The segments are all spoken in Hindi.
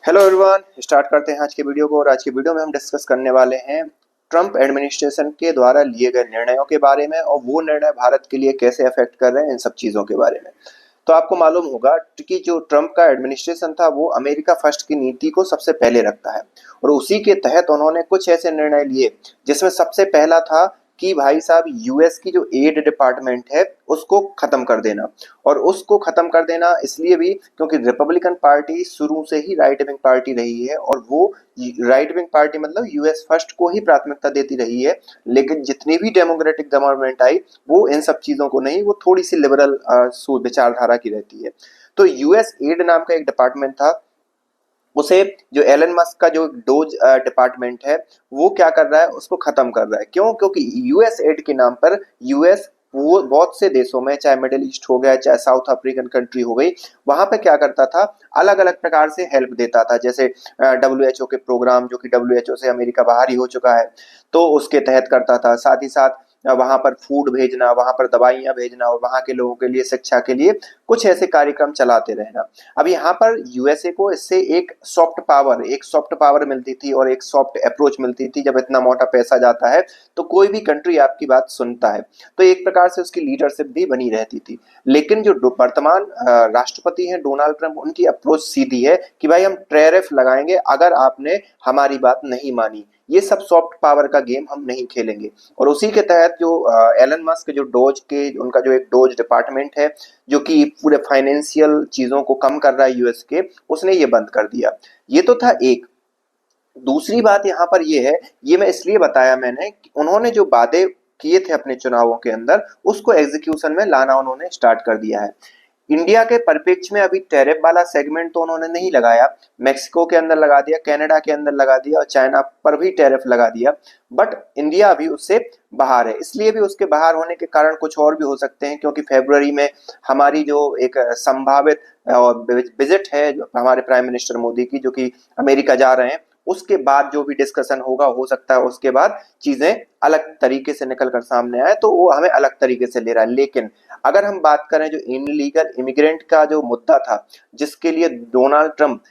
हेलो एवरीवन, स्टार्ट करते हैं आज के वीडियो को। और आज के वीडियो में हम डिस्कस करने वाले हैं ट्रम्प एडमिनिस्ट्रेशन के द्वारा लिए गए निर्णयों के बारे में और वो निर्णय भारत के लिए कैसे अफेक्ट कर रहे हैं, इन सब चीज़ों के बारे में। तो आपको मालूम होगा कि जो ट्रम्प का एडमिनिस्ट्रेशन था वो अमेरिका फर्स्ट की नीति को सबसे पहले रखता है और उसी के तहत उन्होंने कुछ ऐसे निर्णय लिए जिसमें सबसे पहला था कि भाई साहब यूएस की जो एड डिपार्टमेंट है उसको खत्म कर देना। और उसको खत्म कर देना इसलिए भी क्योंकि रिपब्लिकन पार्टी शुरू से ही राइट विंग पार्टी रही है और वो राइट विंग पार्टी मतलब यूएस फर्स्ट को ही प्राथमिकता देती रही है। लेकिन जितनी भी डेमोक्रेटिक गवर्नमेंट आई वो इन सब चीजों को नहीं, वो थोड़ी सी लिबरल विचारधारा की रहती है। तो यूएस एड नाम का एक डिपार्टमेंट था, उसे जो एलन मस्क का जो डोज डिपार्टमेंट है वो क्या कर रहा है, उसको खत्म कर रहा है। क्यों? क्योंकि यूएस एड के नाम पर यूएस वो बहुत से देशों में, चाहे मिडिल ईस्ट हो गया, चाहे साउथ अफ्रीकन कंट्री हो गई, वहां पे क्या करता था, अलग अलग प्रकार से हेल्प देता था। जैसे डब्ल्यूएचओ के प्रोग्राम, जो कि डब्ल्यूएचओ से अमेरिका बाहर ही हो चुका है, तो उसके तहत करता था। साथ ही साथ वहां पर फूड भेजना, वहां पर दवाइयां भेजना और वहां के लोगों के लिए शिक्षा के लिए कुछ ऐसे कार्यक्रम चलाते रहना। अब यहाँ पर यूएसए को इससे एक सॉफ्ट पावर मिलती थी और एक सॉफ्ट अप्रोच मिलती थी। जब इतना मोटा पैसा जाता है तो कोई भी कंट्री आपकी बात सुनता है, तो एक प्रकार से उसकी लीडरशिप भी बनी रहती थी। लेकिन जो वर्तमान राष्ट्रपति हैं डोनाल्ड ट्रंप, उनकी अप्रोच सीधी है कि भाई हम टैरिफ लगाएंगे अगर आपने हमारी बात नहीं मानी। ये सब सॉफ्ट पावर का गेम हम नहीं खेलेंगे। और उसी के तहत जो एलन मस्क जो डोज के उनका जो एक डोज डिपार्टमेंट है जो कि पूरे फाइनेंशियल चीजों को कम कर रहा है यूएस के, उसने ये बंद कर दिया। ये तो था एक। दूसरी बात यहाँ पर ये है, ये मैं इसलिए बताया मैंने कि उन्होंने जो वादे किए थे अपने चुनावों के अंदर उसको एग्जीक्यूशन में लाना उन्होंने स्टार्ट कर दिया है। इंडिया के परिप्रेक्ष्य में अभी टैरिफ वाला सेगमेंट तो उन्होंने नहीं लगाया, मैक्सिको के अंदर लगा दिया, कनाडा के अंदर लगा दिया और चाइना पर भी टैरिफ लगा दिया। बट इंडिया अभी उससे बाहर है। इसलिए भी उसके बाहर होने के कारण कुछ और भी हो सकते हैं, क्योंकि फरवरी में हमारी जो एक संभावित विजिट है हमारे प्राइम मिनिस्टर मोदी की, जो कि अमेरिका जा रहे हैं, उसके बाद जो भी डिस्कशन होगा हो सकता है उसके बाद चीजें अलग तरीके से निकल कर सामने आए, तो वो हमें अलग तरीके से ले रहा है। लेकिन अगर हम बात करें जो इनलीगल इमिग्रेंट का जो मुद्दा था, जिसके लिए डोनाल्ड ट्रंप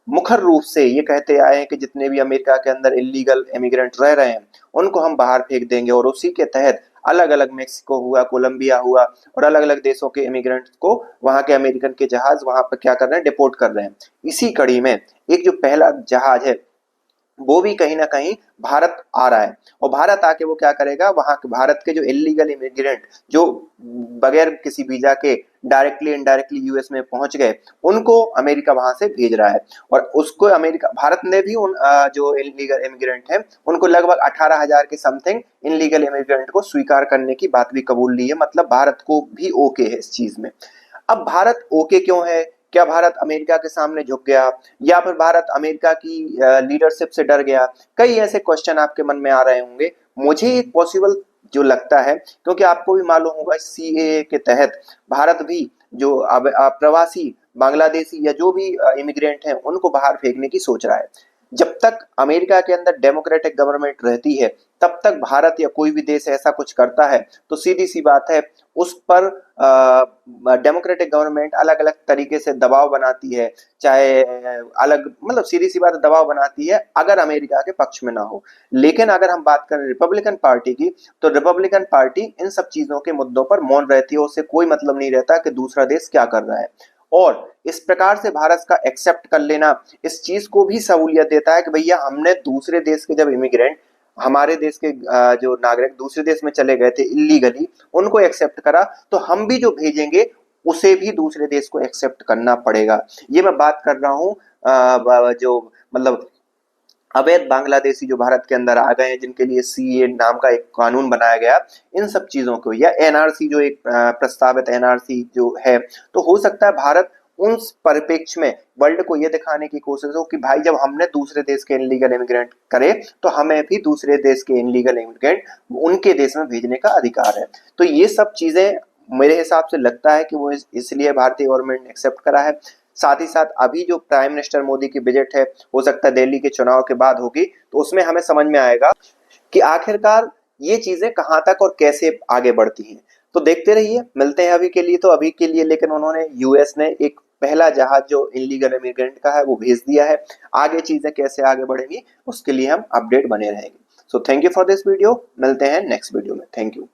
मुखर रूप से ये कहते आए हैं कि जितने भी अमेरिका के अंदर इलीगल इमिग्रेंट रह रहे हैं उनको हम बाहर फेंक देंगे, और उसी के तहत अलग अलग मेक्सिको हुआ, कोलंबिया हुआ और अलग अलग देशों के इमिग्रेंट्स को वहां के अमेरिकन के जहाज वहां पर क्या कर रहे हैं, डिपोर्ट कर रहे हैं। इसी कड़ी में एक जो पहला जहाज है वो भी कहीं ना कहीं भारत आ रहा है। और भारत आके वो क्या करेगा, वहां भारत के जो इलीगल इमिग्रेंट जो बगैर किसी वीजा के डायरेक्टली इनडायरेक्टली यूएस में पहुंच गए, उनको अमेरिका वहां से भेज रहा है। और उसको अमेरिका भारत ने भी उन जो इलीगल इमिग्रेंट हैं उनको लगभग 18,000 के समथिंग इलीगल इमिग्रेंट को स्वीकार करने की बात भी कबूल ली है। मतलब भारत को भी ओके है इस चीज में। अब भारत ओके क्यों है? क्या भारत अमेरिका के सामने झुक गया, या फिर भारत अमेरिका की लीडरशिप से डर गया? कई ऐसे क्वेश्चन आपके मन में आ रहे होंगे। मुझे एक पॉसिबल जो लगता है, क्योंकि आपको भी मालूम होगा सीएए के तहत भारत भी जो प्रवासी बांग्लादेशी या जो भी इमिग्रेंट हैं उनको बाहर फेंकने की सोच रहा है। जब तक अमेरिका के अंदर डेमोक्रेटिक गवर्नमेंट रहती है तब तक भारत या कोई भी देश ऐसा कुछ करता है तो सीधी सी बात है उस पर डेमोक्रेटिक गवर्नमेंट अलग अलग तरीके से दबाव बनाती है, चाहे अलग मतलब सीधी सी बात दबाव बनाती है अगर अमेरिका के पक्ष में ना हो। लेकिन अगर हम बात करें रिपब्लिकन पार्टी की, तो रिपब्लिकन पार्टी इन सब चीजों के मुद्दों पर मौन रहती है। उससे कोई मतलब नहीं रहता कि दूसरा देश क्या कर रहा है। और इस प्रकार से भारत का एक्सेप्ट कर लेना इस चीज को भी सहूलियत देता है कि भैया हमने दूसरे देश के जब इमिग्रेंट हमारे देश के जो नागरिक दूसरे देश में चले गए थे इलीगली, उनको एक्सेप्ट करा, तो हम भी जो भेजेंगे उसे भी दूसरे देश को एक्सेप्ट करना पड़ेगा। ये मैं बात कर रहा हूँ जो मतलब अवैध बांग्लादेशी जो भारत के अंदर आ गए हैं, जिनके लिए सीए नाम का एक कानून बनाया गया, इन सब चीजों को, या एनआरसी जो एक प्रस्तावित एनआरसी जो है, तो हो सकता है भारत उन परिप्रेक्ष्य में वर्ल्ड को यह दिखाने की कोशिश हो कि भाई जब हमने दूसरे देश के इनलीगल इमिग्रेंट करे तो हमें भी दूसरे देश के इनलीगल इमिग्रेंट उनके देश में भेजने का अधिकार है। तो ये सब चीजें मेरे हिसाब से लगता है कि वो इसलिए भारतीय गवर्नमेंट ने एक्सेप्ट करा है। साथ ही साथ अभी जो प्राइम मिनिस्टर मोदी की बजट है, हो सकता है दिल्ली के चुनाव के बाद होगी, तो उसमें हमें समझ में आएगा कि आखिरकार ये चीजें कहां तक और कैसे आगे बढ़ती हैं। तो देखते रहिए, मिलते हैं अभी के लिए। तो अभी के लिए लेकिन उन्होंने यूएस ने एक पहला जहाज जो इलीगल इमिग्रेंट का है वो भेज दिया है। आगे चीजें कैसे आगे बढ़ेंगी उसके लिए हम अपडेट बने रहेंगे। So thank you for this video, मिलते हैं नेक्स्ट वीडियो में। Thank you.